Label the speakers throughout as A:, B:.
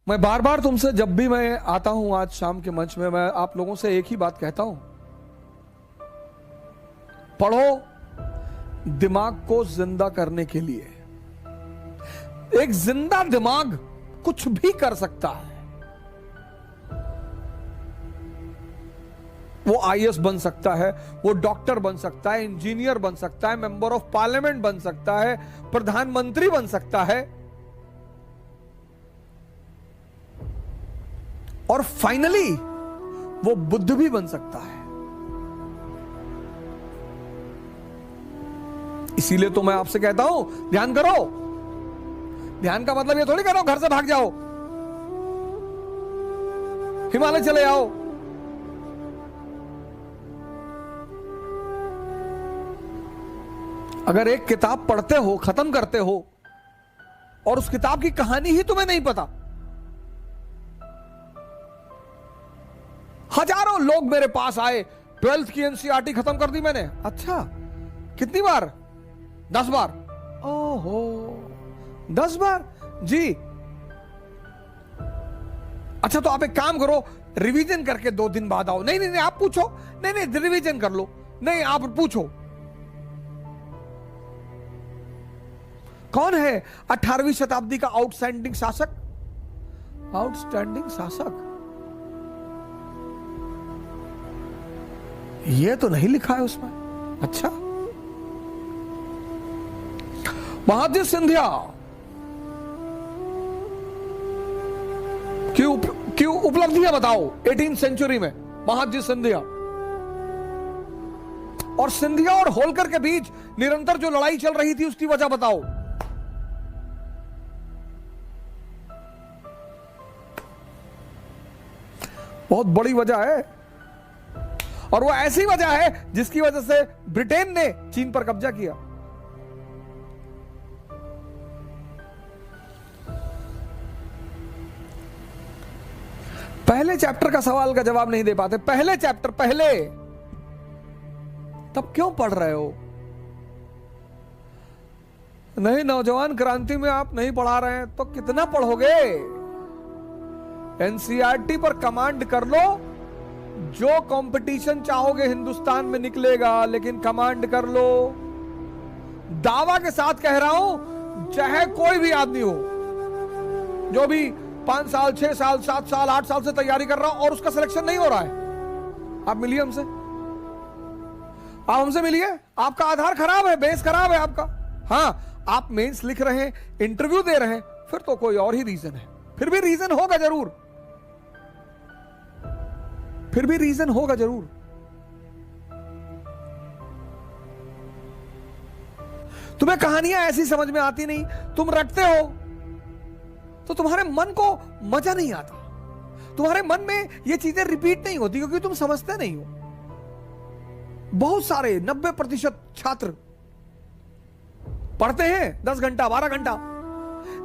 A: मैं बार बार तुमसे जब भी मैं आता हूं आज शाम के मंच में, मैं आप लोगों से एक ही बात कहता हूं, पढ़ो दिमाग को जिंदा करने के लिए। एक जिंदा दिमाग कुछ भी कर सकता है। वो आईएएस बन सकता है, वो डॉक्टर बन सकता है, इंजीनियर बन सकता है, मेंबर ऑफ पार्लियामेंट बन सकता है, प्रधानमंत्री बन सकता है, और फाइनली वो बुद्ध भी बन सकता है। इसीलिए तो मैं आपसे कहता हूं ध्यान करो। ध्यान का मतलब ये थोड़ी करो घर से भाग जाओ, हिमालय चले आओ। अगर एक किताब पढ़ते हो, खत्म करते हो, और उस किताब की कहानी ही तुम्हें नहीं पता। हजारों लोग मेरे पास आए, 12th की एनसीईआरटी खत्म कर दी मैंने। अच्छा, कितनी बार? 10 बार। ओहो, 10 बार जी। अच्छा, तो आप एक काम करो, रिवीजन करके 2 दिन बाद आओ। नहीं नहीं नहीं, आप पूछो। नहीं नहीं, रिवीजन कर लो। नहीं, आप पूछो। कौन है 18वीं शताब्दी का आउटस्टैंडिंग शासक? आउटस्टैंडिंग शासक ये तो नहीं लिखा है उसमें। अच्छा, महादजी सिंधिया की उपलब्धियां बताओ 18th सेंचुरी में। महादजी सिंधिया और सिंधिया और होलकर के बीच निरंतर जो लड़ाई चल रही थी उसकी वजह बताओ। बहुत बड़ी वजह है, और वो ऐसी वजह है जिसकी वजह से ब्रिटेन ने चीन पर कब्जा किया। पहले चैप्टर का सवाल का जवाब नहीं दे पाते। पहले चैप्टर, पहले, तब क्यों पढ़ रहे हो? नहीं, नौजवान क्रांति में आप नहीं पढ़ा रहे हैं तो कितना पढ़ोगे? एनसीईआरटी पर कमांड कर लो, जो कंपटीशन चाहोगे हिंदुस्तान में निकलेगा, लेकिन कमांड कर लो। दावा के साथ कह रहा हूं, चाहे कोई भी आदमी हो जो भी 5 साल, 6 साल, 7 साल, 8 साल से तैयारी कर रहा हो और उसका सिलेक्शन नहीं हो रहा है, आप मिलिए हमसे। आप हमसे मिलिए। आपका आधार खराब है, बेस खराब है आपका। हाँ, आप मेंस लिख रहे हैं, इंटरव्यू दे रहे हैं, फिर तो कोई और ही रीजन है। फिर भी रीजन होगा जरूर, फिर भी रीजन होगा जरूर। तुम्हें कहानियां ऐसी समझ में आती नहीं, तुम रटते हो तो तुम्हारे मन को मजा नहीं आता, तुम्हारे मन में ये चीजें रिपीट नहीं होती, क्योंकि तुम समझते नहीं हो। बहुत सारे 90% छात्र पढ़ते हैं 10 घंटा, 12 घंटा,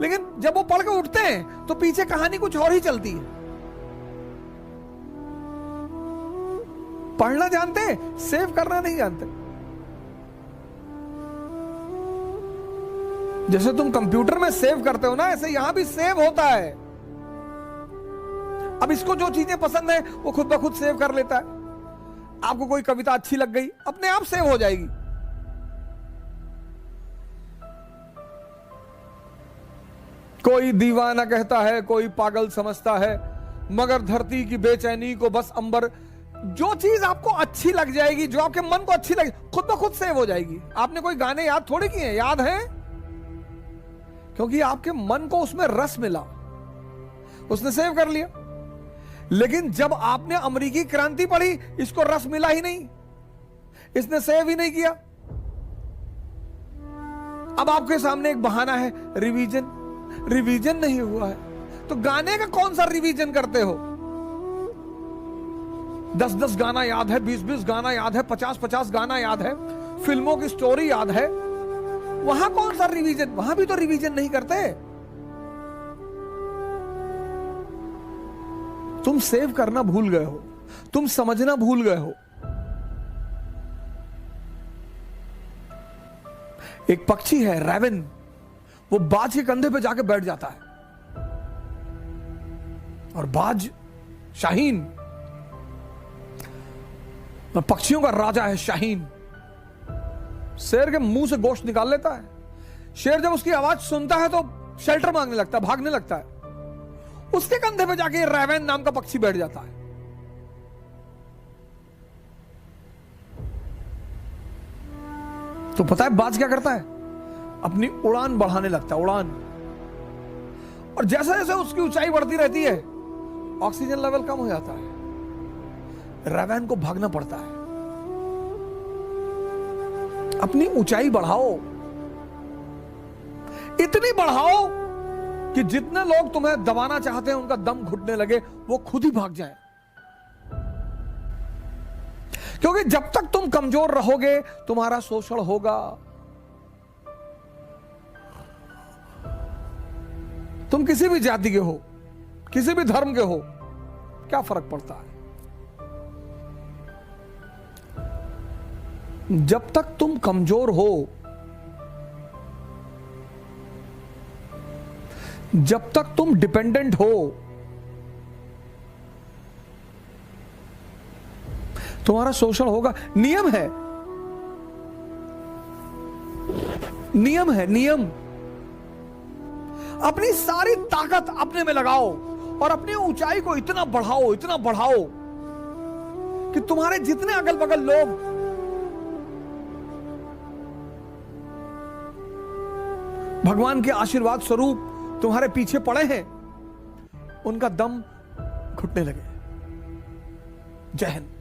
A: लेकिन जब वो पढ़ के उठते हैं तो पीछे कहानी कुछ और ही चलती है। पढ़ना जानते हैं, सेव करना नहीं जानते। जैसे तुम कंप्यूटर में सेव करते हो ना, ऐसे यहां भी सेव होता है। अब इसको जो चीजें पसंद है वो खुद ब खुद सेव कर लेता है। आपको कोई कविता अच्छी लग गई, अपने आप सेव हो जाएगी। कोई दीवाना कहता है, कोई पागल समझता है, मगर धरती की बेचैनी को बस अंबर। जो चीज आपको अच्छी लग जाएगी, जो आपके मन को अच्छी लगे, खुद ब खुद सेव हो जाएगी। आपने कोई गाने याद थोड़ी किए हैं, याद हैं, क्योंकि आपके मन को उसमें रस मिला, उसने सेव कर लिया। लेकिन जब आपने अमेरिकी क्रांति पढ़ी, इसको रस मिला ही नहीं, इसने सेव ही नहीं किया। अब आपके सामने एक बहाना है, रिवीजन। रिवीजन नहीं हुआ है तो गाने का कौन सा रिवीजन करते हो? 10-10 गाना याद है, 20-20 गाना याद है, 50-50 गाना याद है, फिल्मों की स्टोरी याद है, वहां कौन सा रिवीजन? वहां भी तो रिवीजन नहीं करते। तुम सेव करना भूल गए हो, तुम समझना भूल गए हो। एक पक्षी है रैवन, वो बाज के कंधे पे जाके बैठ जाता है। और बाज शाहीन, पक्षियों का राजा है शाहीन। शेर के मुंह से गोश्त निकाल लेता है। शेर जब उसकी आवाज सुनता है तो शेल्टर मांगने लगता है, भागने लगता है। उसके कंधे पे जाके रेवेन नाम का पक्षी बैठ जाता है। तो पता है बाज क्या करता है? अपनी उड़ान बढ़ाने लगता है, उड़ान। और जैसे जैसे उसकी ऊंचाई बढ़ती रहती है, ऑक्सीजन लेवल कम हो जाता है। रेवेन को भागना पड़ता है। अपनी ऊंचाई बढ़ाओ, इतनी बढ़ाओ कि जितने लोग तुम्हें दबाना चाहते हैं उनका दम घुटने लगे, वो खुद ही भाग जाए। क्योंकि जब तक तुम कमजोर रहोगे तुम्हारा शोषण होगा। तुम किसी भी जाति के हो, किसी भी धर्म के हो, क्या फर्क पड़ता है? जब तक तुम कमजोर हो, जब तक तुम डिपेंडेंट हो, तुम्हारा शोषण होगा। नियम है, नियम है, नियम। अपनी सारी ताकत अपने में लगाओ और अपनी ऊंचाई को इतना बढ़ाओ, इतना बढ़ाओ कि तुम्हारे जितने अगल बगल लोग भगवान के आशीर्वाद स्वरूप तुम्हारे पीछे पड़े हैं, उनका दम घुटने लगे। जय हिंद।